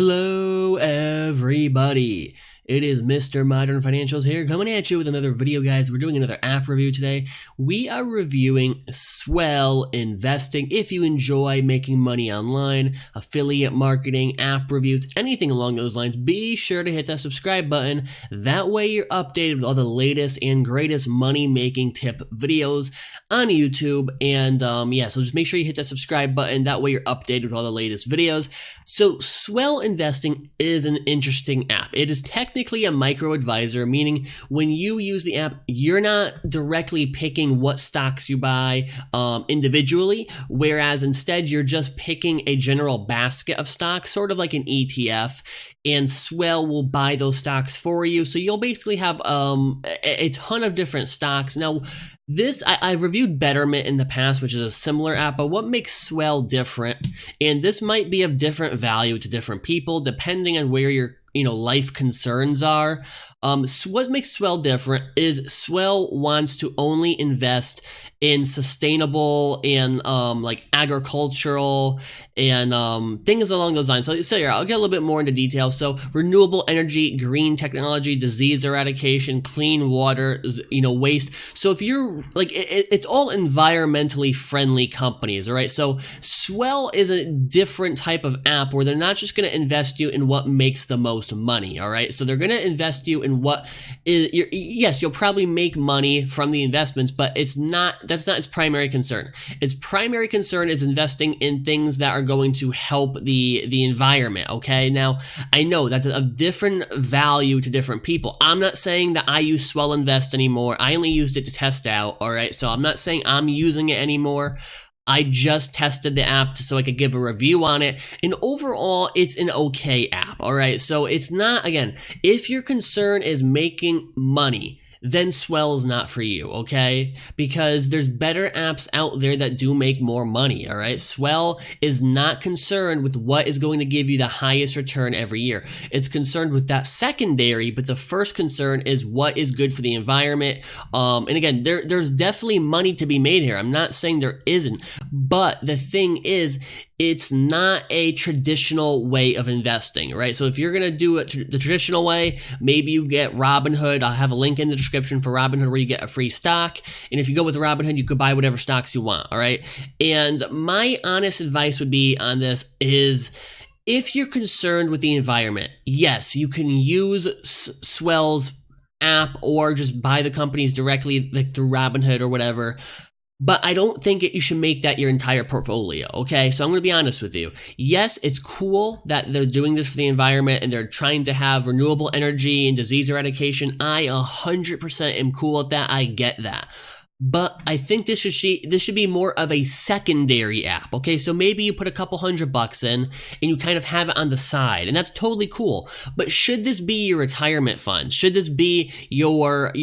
Hello everybody, it is Mr. Modern Financials here coming at you with another video, guys. We're doing another app review today. We are reviewing Swell Investing. If you enjoy making money online, affiliate marketing, app reviews, anything along those lines, be sure to hit that subscribe button. That way you're updated with all the latest and greatest money making tip videos on YouTube. And so just make sure you hit that subscribe button. That way you're updated with all the latest videos. So Swell Investing is an interesting app. It is technically a micro advisor, meaning when you use the app, you're not directly picking what stocks you buy individually, whereas instead you're just picking a general basket of stocks, sort of like an ETF, and Swell will buy those stocks for you. So you'll basically have a ton of different stocks. Now, I've reviewed Betterment in the past, which is a similar app, but what makes Swell different, and this might be of different value to different people depending on where your life concerns are. What makes Swell different is Swell wants to only invest in sustainable and like agricultural and things along those lines. So here, I'll get a little bit more into detail. So renewable energy, green technology, disease eradication, clean water, waste. So if you're like, it's all environmentally friendly companies, all right? So Swell is a different type of app where they're not just going to invest you in what makes the most money, all right? So they're going to invest you in what is, yes, you'll probably make money from the investments, but that's not its primary concern. Its primary concern is investing in things that are going to help the environment, okay? Now, I know that's a different value to different people. I'm not saying that I use Swell Invest anymore. I only used it to test out, all right? So I'm not saying I'm using it anymore. I just tested the app so I could give a review on it, and overall, it's an okay app, all right? So it's not, again, if your concern is making money, then Swell is not for you, okay? Because there's better apps out there that do make more money, all right? Swell is not concerned with what is going to give you the highest return every year. It's concerned with that secondary, but the first concern is what is good for the environment. And again, there's definitely money to be made here. I'm not saying there isn't, but the thing is, it's not a traditional way of investing, right? So if you're gonna do it the traditional way, maybe you get Robinhood. I'll have a link in the description for Robinhood where you get a free stock. And if you go with Robinhood, you could buy whatever stocks you want, all right? And my honest advice would be on this is, if you're concerned with the environment, yes, you can use Swell's app or just buy the companies directly, like through Robinhood or whatever. But I don't think you should make that your entire portfolio, okay? So I'm going to be honest with you. Yes, it's cool that they're doing this for the environment and they're trying to have renewable energy and disease eradication. I 100% am cool with that. I get that. But I think this should be more of a secondary app, okay? So maybe you put a couple $100 in and you kind of have it on the side, and that's totally cool. But should this be your retirement fund? Should this be your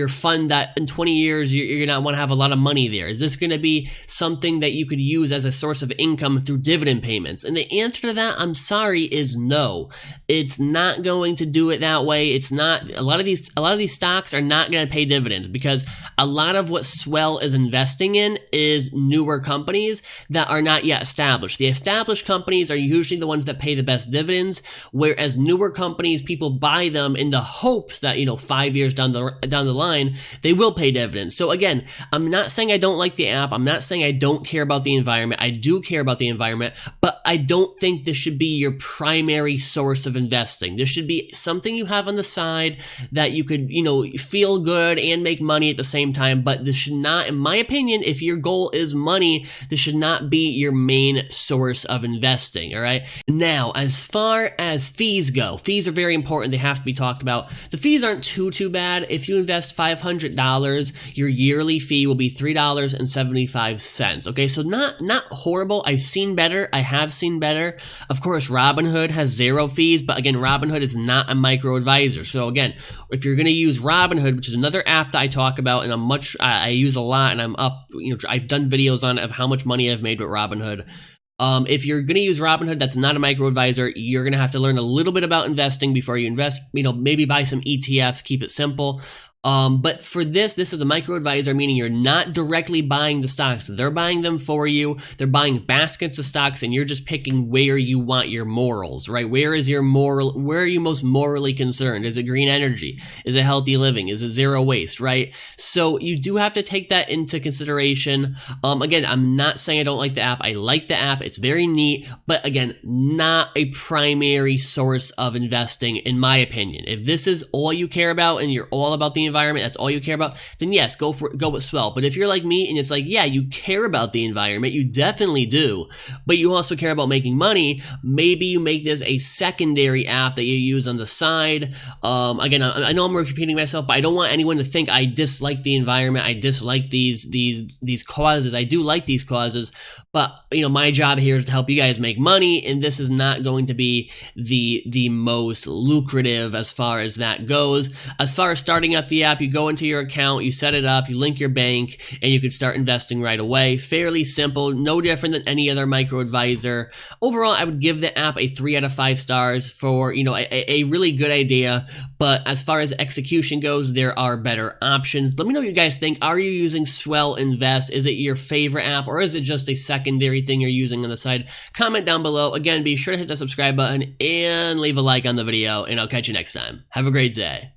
fund that in 20 years you're gonna want to have a lot of money there? Is this gonna be something that you could use as a source of income through dividend payments? And the answer to that, I'm sorry, is no. It's not going to do it that way. It's not. A lot of these stocks are not gonna pay dividends because a lot of what Swell is investing in is newer companies that are not yet established. The established companies are usually the ones that pay the best dividends, whereas newer companies, people buy them in the hopes that 5 years down the line they will pay dividends. So again, I'm not saying I don't like the app. I'm not saying I don't care about the environment. I do care about the environment, but I don't think this should be your primary source of investing. This should be something you have on the side that you could feel good and make money at the same time. But this should not, in my opinion, if your goal is money, this should not be your main source of investing, all right? Now, as far as fees go, fees are very important. They have to be talked about. The fees aren't too bad. If you invest $500, your yearly fee will be $3.75, okay? So not horrible. I've seen better. I have seen better. Of course, Robinhood has 0 fees, but again, Robinhood is not a micro advisor. So again, if you're gonna use Robinhood, which is another app that I talk about and I use a lot, and I'm up, I've done videos on it of how much money I've made with Robinhood. If you're going to use Robinhood, that's not a micro advisor. You're going to have to learn a little bit about investing before you invest, maybe buy some ETFs, keep it simple. But for this is a micro advisor, meaning you're not directly buying the stocks. They're buying them for you. They're buying baskets of stocks, and you're just picking where you want your morals, right? Where are you most morally concerned? Is it green energy? Is it healthy living? Is it zero waste, right? So you do have to take that into consideration. Again, I'm not saying I don't like the app. I like the app. It's very neat, but again, not a primary source of investing, in my opinion. If this is all you care about and you're all about the environment, that's all you care about, then yes, go with Swell. But if you're like me and it's like, yeah, you care about the environment, you definitely do, but you also care about making money, maybe you make this a secondary app that you use on the side. Again, I know I'm repeating myself, but I don't want anyone to think I dislike the environment, I dislike these causes. I do like these causes, but my job here is to help you guys make money, and this is not going to be the most lucrative as far as that goes. As far as starting up the app, you go into your account, you set it up, you link your bank, and you can start investing right away. Fairly simple, no different than any other micro advisor. Overall, I would give the app a 3 out of 5 stars for a really good idea. But as far as execution goes, there are better options. Let me know what you guys think. Are you using Swell Invest? Is it your favorite app, or is it just a secondary thing you're using on the side? Comment down below. Again, be sure to hit the subscribe button and leave a like on the video, and I'll catch you next time. Have a great day.